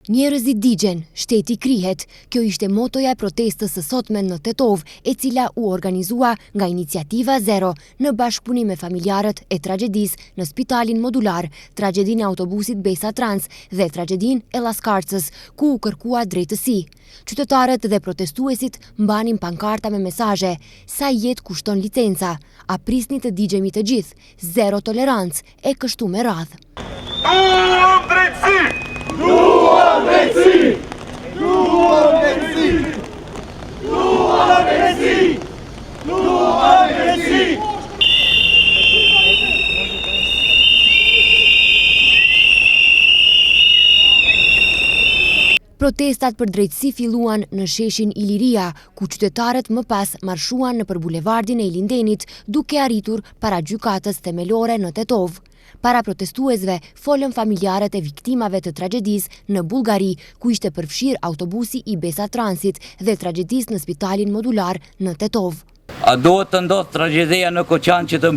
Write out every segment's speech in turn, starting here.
Njerëzit digjen, shteti krihet. Kjo ishte motoja e protestës së sotme në Tetov, e cila u organizua nga Iniciativa Zero në bashkëpunim me familjarët e tragjedisë në Spitalin Modular, tragjedin e autobusit Besa Trans dhe tragjedin e Laskarcës, ku u kërkua drejtësi. Qytetarët dhe protestuesit mbanin pankarta me mesazhe: sa jetë kushton licenca, a prisni të digjemi të gjithë, zero tolerancë e kështu me radhë. Duam drejtësi! Duam drejtësi! Duam drejtësi! Duam drejtësi! Duam drejtësi! Protestat për drejtësi filluan në sheshin Iliria, ku qytetarët më pas marshuan nëpër bulevardin e Ilindenit, duke arritur para gjykatës themelore në Tetov. Para protestuesve folën familjarët e viktimave të tragjedisë në Bullgari, ku ishte përfshirë autobusi i Besa Transit dhe tragjedisë në Spitalin Modular në Tetov. A duhet të ndodhë tragjedia në Koçan që të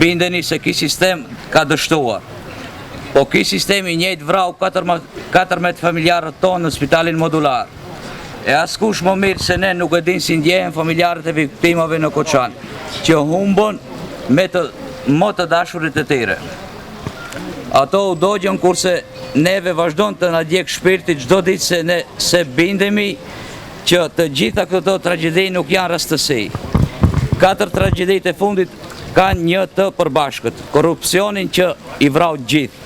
bindeni se ky sistem ka dështuar. Po ky sistemi njëjtë vrau 14 familjarët tonë në Spitalin Modular. E askush më mirë se ne nuk e din si ndjehen familjarët e viktimave në Koçan, që humbën me të dashurit e tyre. Ato u dogjën kurse neve vazhdon të na djeg shpirti çdo ditë se bindemi që të gjitha këto tragjedi nuk janë rastësi. 4 tragjedit e fundit kanë një të përbashkët, korrupsionin që i vrau gjithë.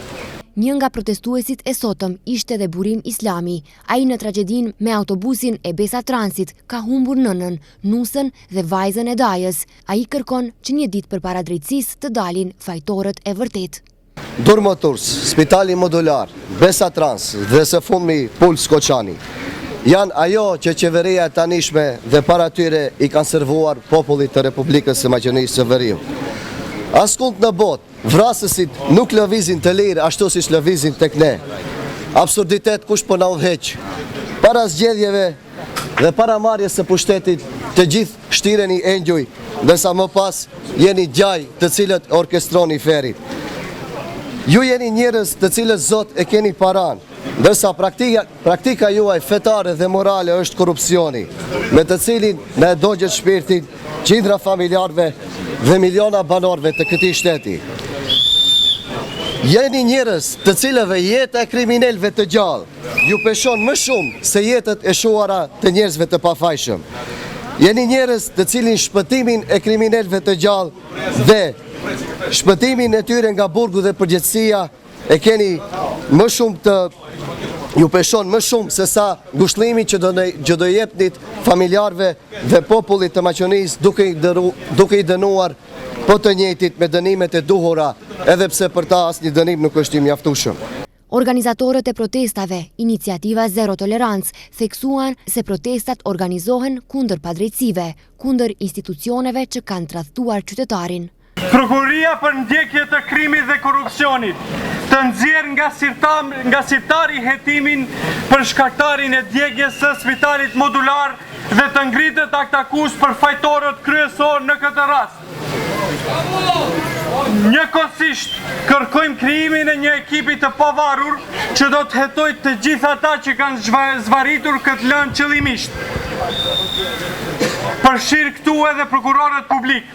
Një nga protestuesit e sotëm ishte dhe Burim Islami. Ai në tragjedin me autobusin e Besa Transit ka humbur nënën, nusën dhe vajzën e dajës. Ai kërkon që një ditë përpara drejtësisë të dalin fajtorët e vërtet. Durmoturs, Spitali Modular, Besa Trans dhe së fundmi Puls Koçani janë ajo që qeveria e tanishme dhe para tyre i kanë servuar popullit të Republikës së Maqedonisë së Veriut. Askund në botë, vrasësit nuk lëvizin të lirë ashtu si lëvizin tek ne. Absurditet kush po na udhëheq. Para zgjedhjeve dhe para marrjes së pushtetit, të gjithë shtireni engjuj, dhe sa më pas jeni gjaj të cilët orkestroni ferit. Ju jeni njerëz të cilët Zot e keni paran, ndërsa praktika juaj fetare dhe morale është korrupsioni, me të cilin ne dogjet shpirtin qindra familjarëve dhe miliona banorëve të këtij shteti. Jeni njerëz të cilëve jeta e kriminalëve të gjallë ju peshon më shumë se jetët e shuara të njerëzve të pafajshëm. Jeni njerëz të cilin shpëtimin e kriminalëve të gjallë dhe shpëtimin e tyre nga burgu dhe përgjegjësia e keni më shumë ju peshon më shumë se sa ngushëllimi që do jepnit familjarëve dhe popullit të Maqedonisë duke i dënuar po të njëjtit me dënimet e duhura, edhe pse për ta asnjë dënim nuk është i mjaftueshëm. Organizatorët e protestave, Iniciativa Zero Tolerancë, theksuan se protestat organizohen kundër padrejtësive, kundër institucioneve që kanë tradhtuar qytetarin. Prokuria për ndjekje të krimit dhe korrupsionit, të nxjerr nga sirtari hetimin për shkaktarin e djegjes së Spitalit Modular dhe të ngritet aktakus për fajtorët kryesor në këtë rast. Njëkohësisht kërkojmë krijimin e një ekipi të pavarur që do të hetojë të gjithë ata që kanë zvaritur këtë lëndë qëllimisht. Përfshirë këtu edhe prokurorët publik.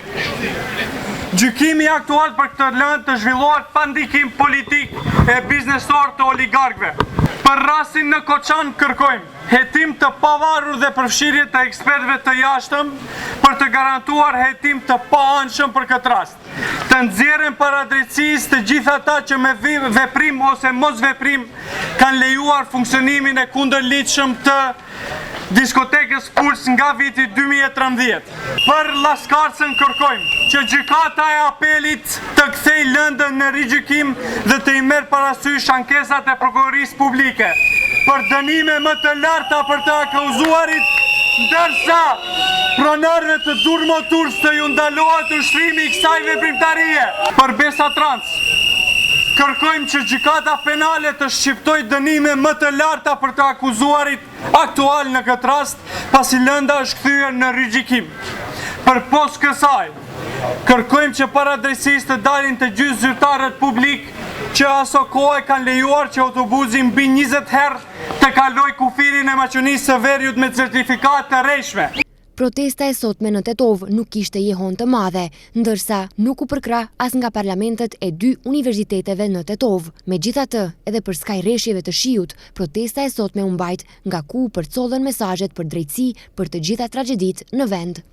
Gjykimi aktual për këtë lëndë të zhvillohet pa ndikim politik e biznesor të oligarkëve. Për rastin në Koçan kërkojmë hetim të pavarur dhe përfshirje të ekspertëve të jashtëm për të garantuar hetim të paanshëm për këtë rast. Të nxjerrin para drejtësisë të gjithë ata që me veprim ose mos veprim kanë lejuar funksionimin e kundërligjshëm të diskotekës Puls nga viti 2013. Për Laskarcën kërkojmë që gjykata e apelit të kthej lëndën në rigjykim dhe të i merr parasysh ankesat e prokurorisë publike për dënime më të larta për të akuzuarit, ndërsa pronarëve të Durmoturs të ju ndalohet ushtrimit i kësaj veprimtarie. Për Besa Trans kërkojmë që gjykata penale të shqiptojë dënime më të larta për të akuzuarit aktual në këtë rast, pasi lënda është kthyer në rigjykim. Për poshtë kësaj, kërkojmë që para drejtësisë të dalin të gjithë zyrtarët publik që aso kohë kanë lejuar që autobusi mbi 20 herë të kaloj kufirin e maqënisë së Veriut me certifikat të rreshme. Protesta e sotme në Tetov nuk kishte jehon të madhe, ndërsa nuk u përkra as nga parlamentet e 2 universiteteve në Tetov. Megjithatë, edhe për skaj rreshjeve të shiut, protesta e sotme u mbajt nga ku u përcollën mesazhet për drejtësi për të gjitha tragjedit në vend.